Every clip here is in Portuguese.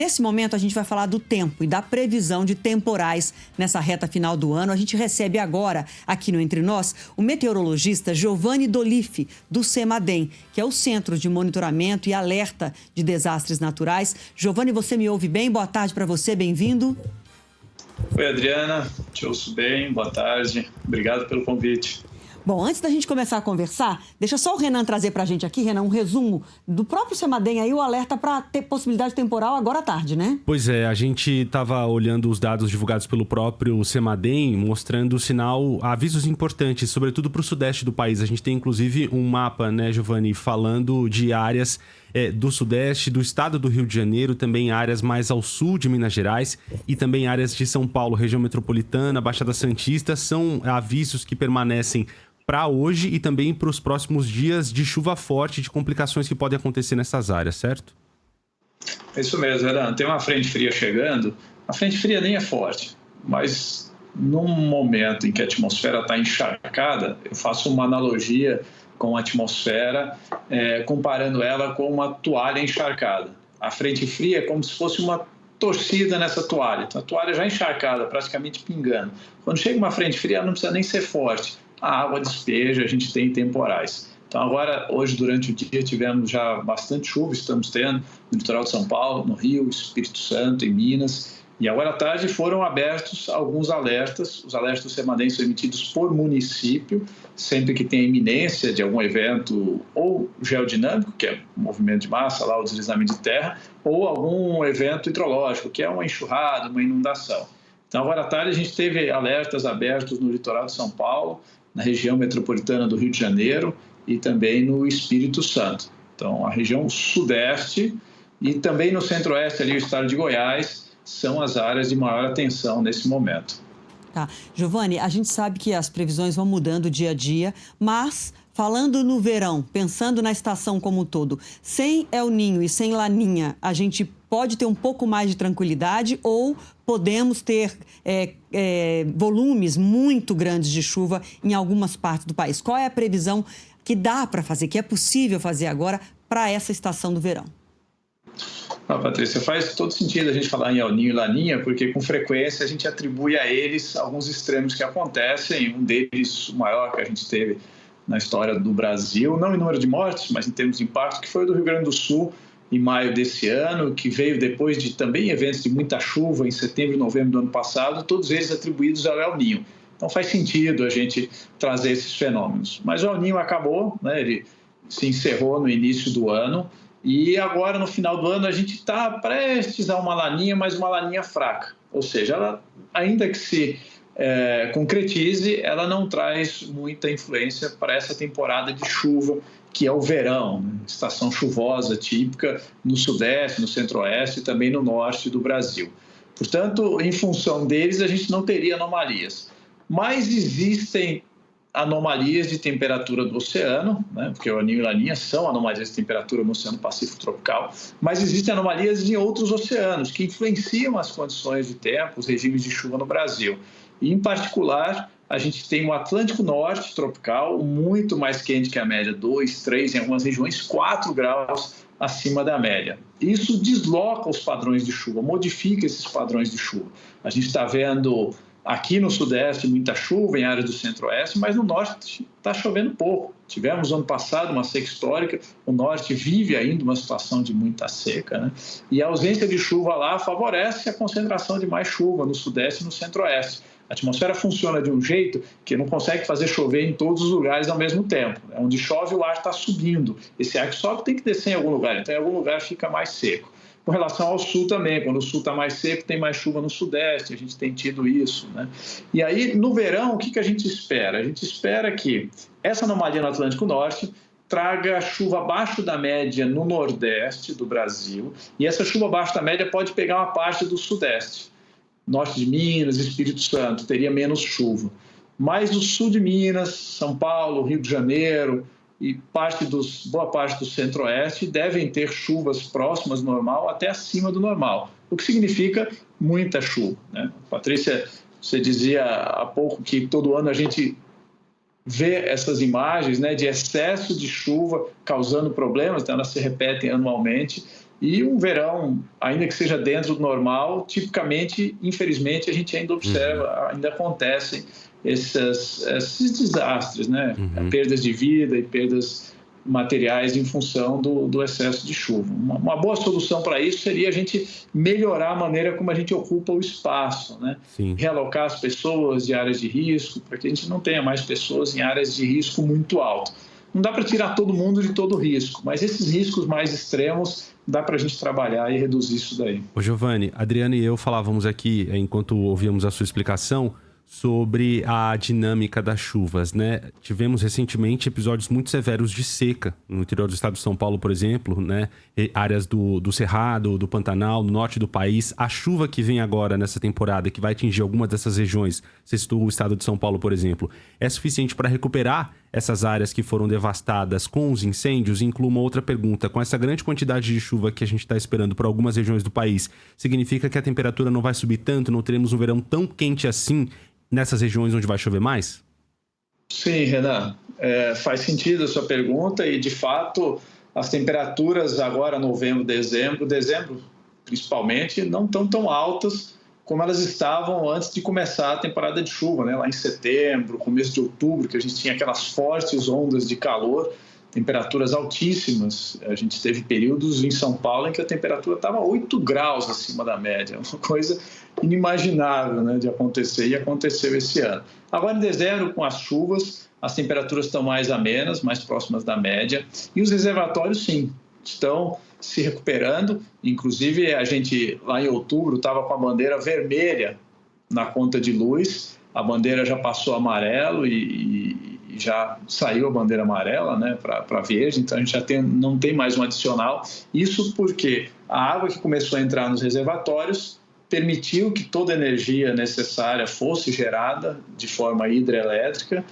Nesse momento, a gente vai falar do tempo e da previsão de temporais nessa reta final do ano. A gente recebe agora, aqui no Entre Nós, o meteorologista Giovanni Dolife, do CEMADEM, que é o Centro de Monitoramento e Alerta de Desastres Naturais. Giovanni, você me ouve bem? Boa tarde para você, bem-vindo. Oi, Adriana, te ouço bem, boa tarde, obrigado pelo convite. Bom, antes da gente começar a conversar, deixa só o Renan trazer para a gente aqui, Renan, um resumo do próprio CEMADEM aí, o alerta para ter possibilidade temporal agora à tarde, né? Pois é, a gente estava olhando os dados divulgados pelo próprio CEMADEM, mostrando avisos importantes, sobretudo para o sudeste do país. A gente tem, inclusive, um mapa, né, Giovanni, falando de áreas do sudeste, do estado do Rio de Janeiro, também áreas mais ao sul de Minas Gerais e também áreas de São Paulo, região metropolitana, Baixada Santista. São avisos que permanecem para hoje e também para os próximos dias de chuva forte, de complicações que podem acontecer nessas áreas, certo? É isso mesmo, Renan. Tem uma frente fria chegando. A frente fria nem é forte, mas num momento em que a atmosfera está encharcada, eu faço uma analogia com a atmosfera, comparando ela com uma toalha encharcada. A frente fria é como se fosse uma torcida nessa toalha. Então, a toalha já encharcada, praticamente pingando. Quando chega uma frente fria, ela não precisa nem ser forte. A água despeja, a gente tem temporais. Então, agora, hoje, durante o dia, tivemos já bastante chuva, estamos tendo no litoral de São Paulo, no Rio, Espírito Santo, em Minas. E agora à tarde foram abertos alguns alertas. Os alertas do CEMADEM são emitidos por município, sempre que tem iminência de algum evento ou geodinâmico, que é o movimento de massa, lá o deslizamento de terra, ou algum evento hidrológico, que é uma enxurrada, uma inundação. Então, agora à tarde, a gente teve alertas abertos no litoral de São Paulo, na região metropolitana do Rio de Janeiro e também no Espírito Santo. Então, a região sudeste e também no centro-oeste, ali o estado de Goiás, são as áreas de maior atenção nesse momento. Tá. Giovanni, a gente sabe que as previsões vão mudando dia a dia, mas falando no verão, pensando na estação como um todo, sem El Niño e sem Laninha, a gente pode ter um pouco mais de tranquilidade ou podemos ter volumes muito grandes de chuva em algumas partes do país? Qual é a previsão que dá para fazer, que é possível fazer agora para essa estação do verão? Patrícia, faz todo sentido a gente falar em El Niño e Laninha, porque com frequência a gente atribui a eles alguns extremos que acontecem. Um deles, o maior que a gente teve na história do Brasil, não em número de mortes, mas em termos de impacto, que foi o do Rio Grande do Sul, em maio desse ano, que veio depois de também eventos de muita chuva em setembro e novembro do ano passado, todos eles atribuídos ao El Niño. Então faz sentido a gente trazer esses fenômenos. Mas o El Niño acabou, né? Ele se encerrou no início do ano e agora no final do ano a gente está prestes a uma laninha, mas uma laninha fraca. Ou seja, ela, ainda que se concretize, ela não traz muita influência para essa temporada de chuva, que é o verão, né? Estação chuvosa típica no sudeste, no centro-oeste e também no norte do Brasil. Portanto, em função deles, a gente não teria anomalias. Mas existem anomalias de temperatura do oceano, né? Porque o El Niño e Laninha são anomalias de temperatura no Oceano Pacífico tropical, mas existem anomalias em outros oceanos que influenciam as condições de tempo, os regimes de chuva no Brasil. E, em particular, a gente tem o Atlântico Norte tropical, muito mais quente que a média, 2, 3, em algumas regiões, 4 graus acima da média. Isso desloca os padrões de chuva, modifica esses padrões de chuva. A gente está vendo aqui no sudeste muita chuva em áreas do centro-oeste, mas no norte está chovendo pouco. Tivemos ano passado uma seca histórica, o norte vive ainda uma situação de muita seca, né? E a ausência de chuva lá favorece a concentração de mais chuva no sudeste e no centro-oeste. A atmosfera funciona de um jeito que não consegue fazer chover em todos os lugares ao mesmo tempo. Onde chove, o ar está subindo. Esse ar que sobe tem que descer em algum lugar, então em algum lugar fica mais seco. Com relação ao sul também, quando o sul está mais seco, tem mais chuva no sudeste, a gente tem tido isso, né? E aí, no verão, o que a gente espera? A gente espera que essa anomalia no Atlântico Norte traga chuva abaixo da média no nordeste do Brasil, e essa chuva abaixo da média pode pegar uma parte do sudeste. Norte de Minas, Espírito Santo, teria menos chuva. Mas o sul de Minas, São Paulo, Rio de Janeiro e boa parte do centro-oeste devem ter chuvas próximas do normal até acima do normal, o que significa muita chuva, né? Patrícia, você dizia há pouco que todo ano a gente vê essas imagens, né, de excesso de chuva causando problemas, então elas se repetem anualmente. E um verão, ainda que seja dentro do normal, tipicamente, infelizmente, a gente ainda observa, ainda acontecem esses desastres, né? Perdas de vida e perdas materiais em função do excesso de chuva. Uma boa solução para isso seria a gente melhorar a maneira como a gente ocupa o espaço, né? Realocar as pessoas de áreas de risco, para que a gente não tenha mais pessoas em áreas de risco muito alto. Não dá para tirar todo mundo de todo risco, mas esses riscos mais extremos dá para a gente trabalhar e reduzir isso daí. Ô Giovanni, Adriana e eu falávamos aqui, enquanto ouvíamos a sua explicação, sobre a dinâmica das chuvas, né? Tivemos recentemente episódios muito severos de seca no interior do estado de São Paulo, por exemplo, né? Áreas do Cerrado, do Pantanal, no norte do país. A chuva que vem agora nessa temporada, que vai atingir algumas dessas regiões, você citou o estado de São Paulo, por exemplo, é suficiente para recuperar essas áreas que foram devastadas com os incêndios? Incluo uma outra pergunta. Com essa grande quantidade de chuva que a gente está esperando para algumas regiões do país, significa que a temperatura não vai subir tanto, não teremos um verão tão quente assim nessas regiões onde vai chover mais? Sim, Renan. Faz sentido a sua pergunta e, de fato, as temperaturas agora, novembro, dezembro principalmente, não estão tão altas como elas estavam antes de começar a temporada de chuva, né? Lá em setembro, começo de outubro, que a gente tinha aquelas fortes ondas de calor, temperaturas altíssimas. A gente teve períodos em São Paulo em que a temperatura estava 8 graus acima da média, uma coisa inimaginável, né, de acontecer, e aconteceu esse ano. Agora, em dezembro, com as chuvas, as temperaturas estão mais amenas, mais próximas da média, e os reservatórios, sim, estão se recuperando. Inclusive, a gente, lá em outubro, estava com a bandeira vermelha na conta de luz, a bandeira já passou amarelo e já saiu a bandeira amarela, né, para verde, então a gente já não tem mais um adicional. Isso porque a água que começou a entrar nos reservatórios permitiu que toda a energia necessária fosse gerada de forma hidrelétrica,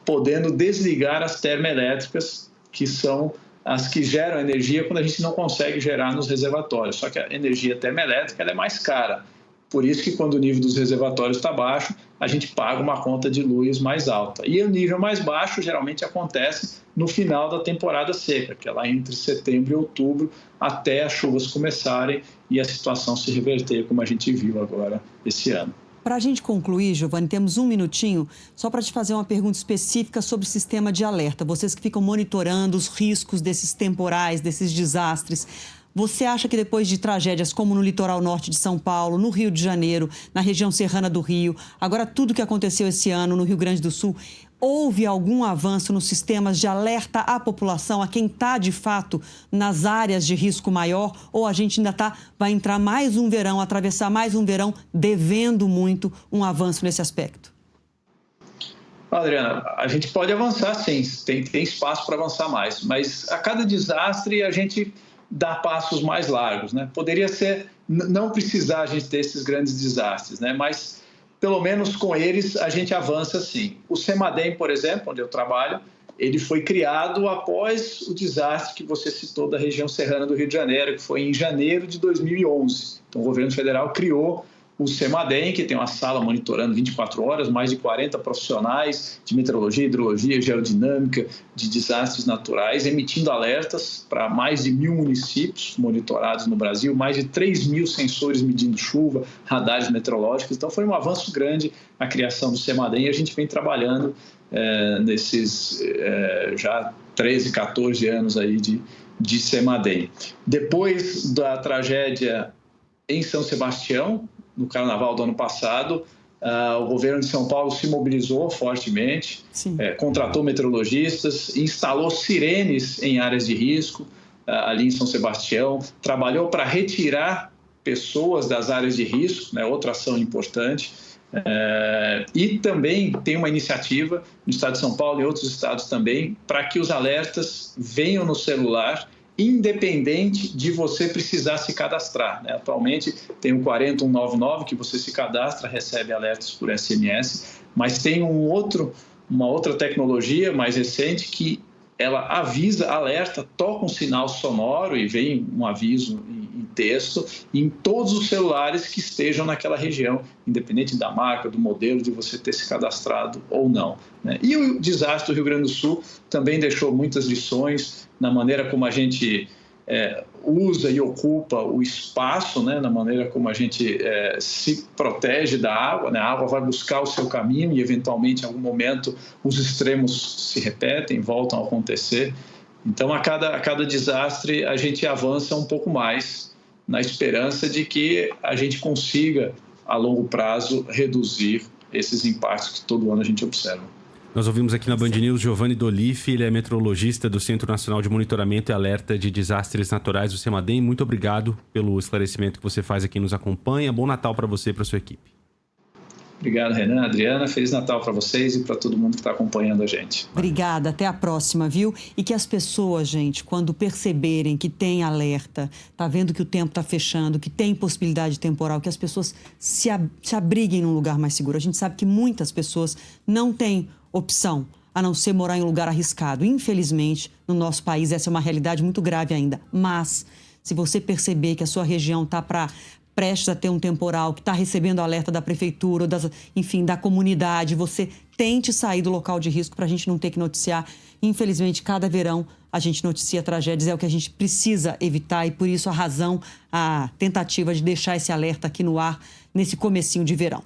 podendo desligar as termoelétricas, que são as que geram energia quando a gente não consegue gerar nos reservatórios. Só que a energia termoelétrica ela é mais cara. Por isso que quando o nível dos reservatórios está baixo, a gente paga uma conta de luz mais alta. E o nível mais baixo geralmente acontece no final da temporada seca, que é lá entre setembro e outubro, até as chuvas começarem e a situação se reverter, como a gente viu agora esse ano. Para a gente concluir, Giovanni, temos um minutinho só para te fazer uma pergunta específica sobre o sistema de alerta. Vocês que ficam monitorando os riscos desses temporais, desses desastres, você acha que depois de tragédias como no litoral norte de São Paulo, no Rio de Janeiro, na região serrana do Rio, agora tudo que aconteceu esse ano no Rio Grande do Sul, houve algum avanço nos sistemas de alerta à população, a quem está de fato nas áreas de risco maior, ou a gente ainda vai entrar mais um verão, atravessar mais um verão, devendo muito um avanço nesse aspecto? Adriana, a gente pode avançar sim, tem espaço para avançar mais, mas a cada desastre a gente dá passos mais largos, né? Poderia ser, não precisar a gente ter esses grandes desastres, né? Mas pelo menos com eles a gente avança sim. O CEMADEM, por exemplo, onde eu trabalho, ele foi criado após o desastre que você citou da região serrana do Rio de Janeiro, que foi em janeiro de 2011. Então o governo federal criou o CEMADEM, que tem uma sala monitorando 24 horas, mais de 40 profissionais de meteorologia, hidrologia, geodinâmica, de desastres naturais, emitindo alertas para mais de 1.000 municípios monitorados no Brasil, mais de 3.000 sensores medindo chuva, radares meteorológicos. Então, foi um avanço grande a criação do CEMADEM e a gente vem trabalhando nesses já 13, 14 anos aí de CEMADEM. Depois da tragédia em São Sebastião, no carnaval do ano passado, o governo de São Paulo se mobilizou fortemente, contratou meteorologistas, instalou sirenes em áreas de risco, ali em São Sebastião, trabalhou para retirar pessoas das áreas de risco, né, outra ação importante, e também tem uma iniciativa no estado de São Paulo e outros estados também, para que os alertas venham no celular, independente de você precisar se cadastrar, né? Atualmente tem o 40199 que você se cadastra, recebe alertas por SMS, mas tem uma outra tecnologia mais recente que ela avisa, alerta, toca um sinal sonoro e vem um aviso em texto em todos os celulares que estejam naquela região, independente da marca, do modelo, de você ter se cadastrado ou não, né? E o desastre do Rio Grande do Sul também deixou muitas lições na maneira como a gente usa e ocupa o espaço, né, na maneira como a gente se protege da água, né? A água vai buscar o seu caminho e, eventualmente, em algum momento, os extremos se repetem, voltam a acontecer. Então, a cada desastre, a gente avança um pouco mais na esperança de que a gente consiga, a longo prazo, reduzir esses impactos que todo ano a gente observa. Nós ouvimos aqui na Band News Giovanni D'Olife, ele é meteorologista do Centro Nacional de Monitoramento e Alerta de Desastres Naturais do CEMADEM. Muito obrigado pelo esclarecimento que você faz aqui e nos acompanha. Bom Natal para você e para a sua equipe. Obrigado, Renan, Adriana. Feliz Natal para vocês e para todo mundo que está acompanhando a gente. Obrigada, até a próxima, viu? E que as pessoas, gente, quando perceberem que tem alerta, tá vendo que o tempo tá fechando, que tem possibilidade temporal, que as pessoas se abriguem num lugar mais seguro. A gente sabe que muitas pessoas não têm opção a não ser morar em um lugar arriscado. Infelizmente, no nosso país, essa é uma realidade muito grave ainda. Mas, se você perceber que a sua região está prestes a ter um temporal, que está recebendo alerta da prefeitura, enfim, da comunidade, você tente sair do local de risco para a gente não ter que noticiar. Infelizmente, cada verão a gente noticia tragédias, é o que a gente precisa evitar e, por isso, a tentativa de deixar esse alerta aqui no ar nesse comecinho de verão.